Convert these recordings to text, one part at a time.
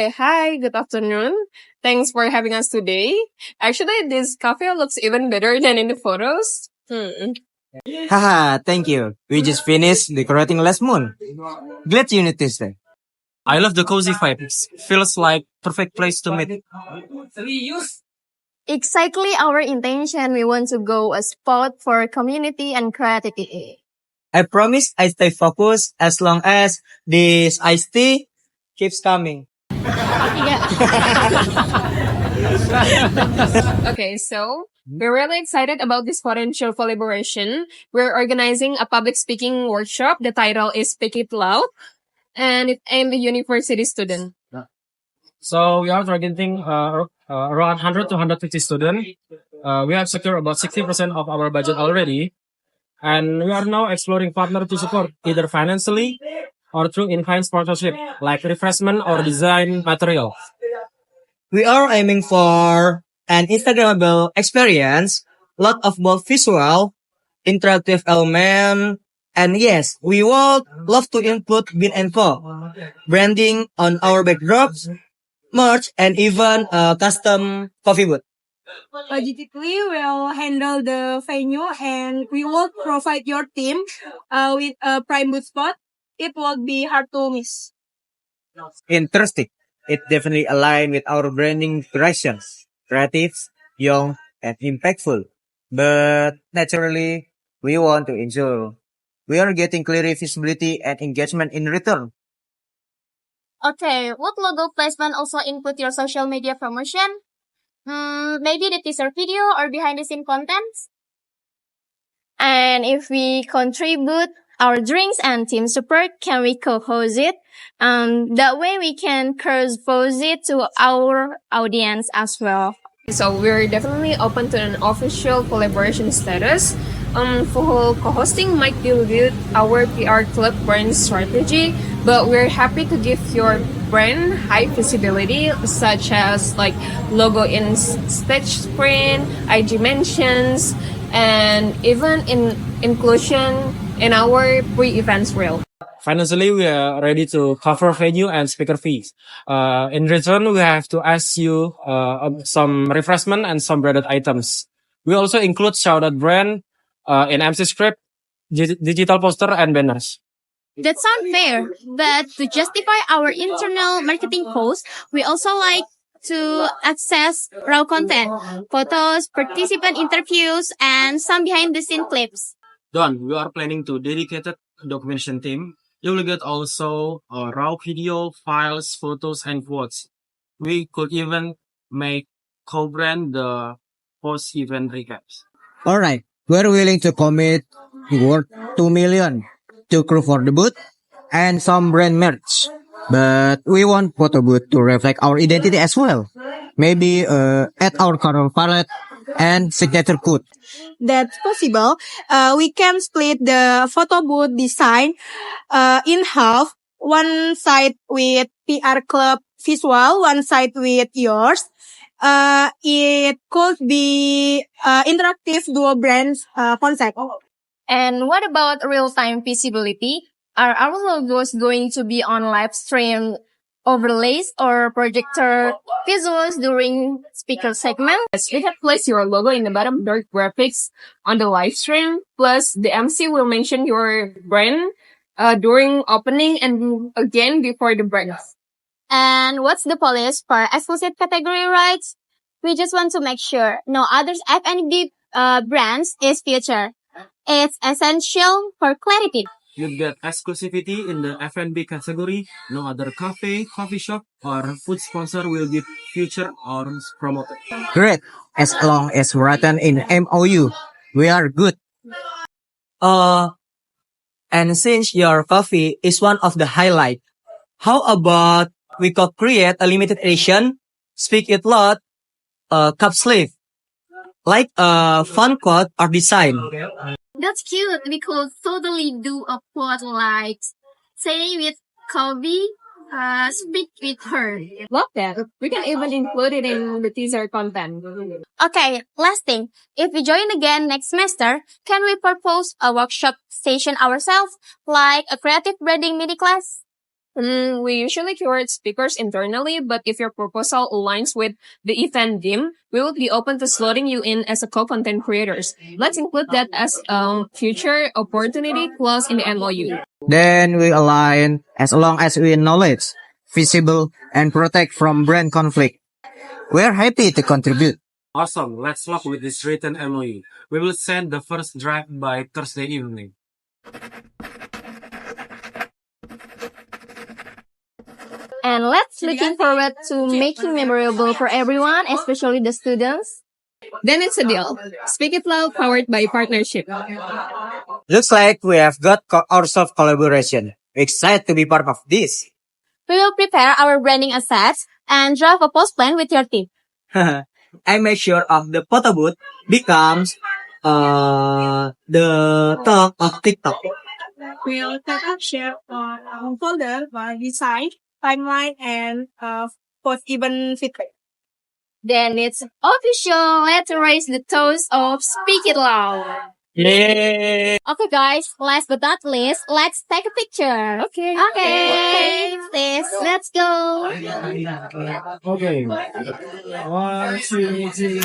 Okay, hi, good afternoon. Thanks for having us today. Actually, this cafe looks even better than in the photos. Haha, thank you. We just finished decorating last month. Glad you noticed that. I love the cozy vibes. Feels like perfect place to meet. Exactly our intention. We want to go a spot for community and creativity. I promise I stay focused as long as this iced tea keeps coming. Okay, so we're really excited about this potential collaboration. We're organizing a public speaking workshop. The title is Speak It Loud, and it aimed at university students. So we are targeting around 100 to 150 students. We have secured about 60% of our budget already. And we are now exploring partner to support either financially or through in-kind sponsorship like refreshment or design material. We are aiming for an Instagrammable experience, lot of both visual, interactive element, and yes, we would love to include Bean and Co. branding on our backdrops, merch, and even a custom coffee booth. Logistically, we'll handle the venue and we will provide your team with a prime booth spot. It won't be hard to miss. Interesting. It definitely aligns with our branding directions. Creative, young, and impactful. But naturally, we want to ensure we are getting clear visibility and engagement in return. Okay, would logo placement also include your social media promotion? Maybe the teaser video or behind the scene contents? And if we contribute our drinks and team support, can we co-host it? That way we can cross-pose it to our audience as well. So we're definitely open to an official collaboration status. For co-hosting might dilute our PR club brand strategy, but we're happy to give your brand high visibility, such as like logo in stage screen, IG mentions, and even inclusion in our pre-events reel. Financially, we are ready to cover venue and speaker fees. In return, we have to ask you some refreshment and some branded items. We also include shout-out brand in MC script, digital poster, and banners. That sounds fair, but to justify our internal marketing costs, we also like to access raw content, photos, participant interviews, and some behind the scene clips. Done. We are planning to dedicated documentation team. You will get also raw video, files, photos, and quotes. We could even make co-brand the post-event recaps. Alright, we're willing to commit worth 2 million to crew for the booth and some brand merch. But we want photo booth to reflect our identity as well. Maybe add our color palette and signature code. That's possible. We can split the photo booth design in half. One side with PR Club visual, one side with yours. It could be interactive dual brands concept. And what about real-time visibility? Are our logos going to be on live stream overlays or projector visuals during speaker segment? Yes, we have placed your logo in the bottom dark graphics on the live stream. Plus, the MC will mention your brand during opening and again before the break. And what's the policy for exclusive category rights? We just want to make sure no other F&B brands is featured. It's essential for clarity. You get exclusivity in the F&B category. No other cafe, coffee shop, or food sponsor will be featured or promoted. Great, as long as written in MOU, we are good. And since your coffee is one of the highlight, how about we could create a limited edition, speak it loud, cup sleeve, like a fun quote or design. That's cute. We could totally do a quote like, say with Kobe, speak with her. Love that. We can even include it in the teaser content. Okay, last thing. If we join again next semester, can we propose a workshop session ourselves, like a creative branding mini class? We usually curate speakers internally, but if your proposal aligns with the event theme, we will be open to slotting you in as a co-content creators. Let's include that as a future opportunity clause in the MOU. Then we align as long as we acknowledge, visible, and protect from brand conflict. We're happy to contribute. Awesome. Let's lock with this written MOU. We will send the first draft by Thursday evening. And let's looking forward to making memorable for everyone, especially the students. Then it's a deal. Speak It Loud powered by partnership. Looks like we have got ourselves collaboration. We're excited to be part of this. We will prepare our branding assets and draft a post plan with your team. I make sure of the photo booth becomes the talk of TikTok. We'll set up share on our folder by design, timeline, and post event feedback. Then it's official. Let's raise the toast of Speak It Loud. Yay! Okay, guys. Last but not least, let's take a picture. Okay. Okay. Let's go. Okay. 1, 2, 3.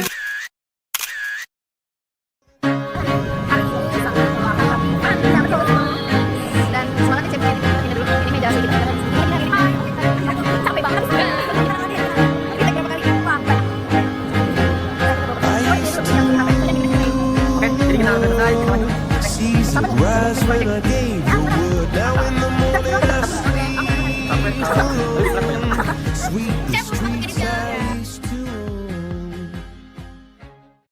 Season rise when I gave the word. Now in the morning I sleep.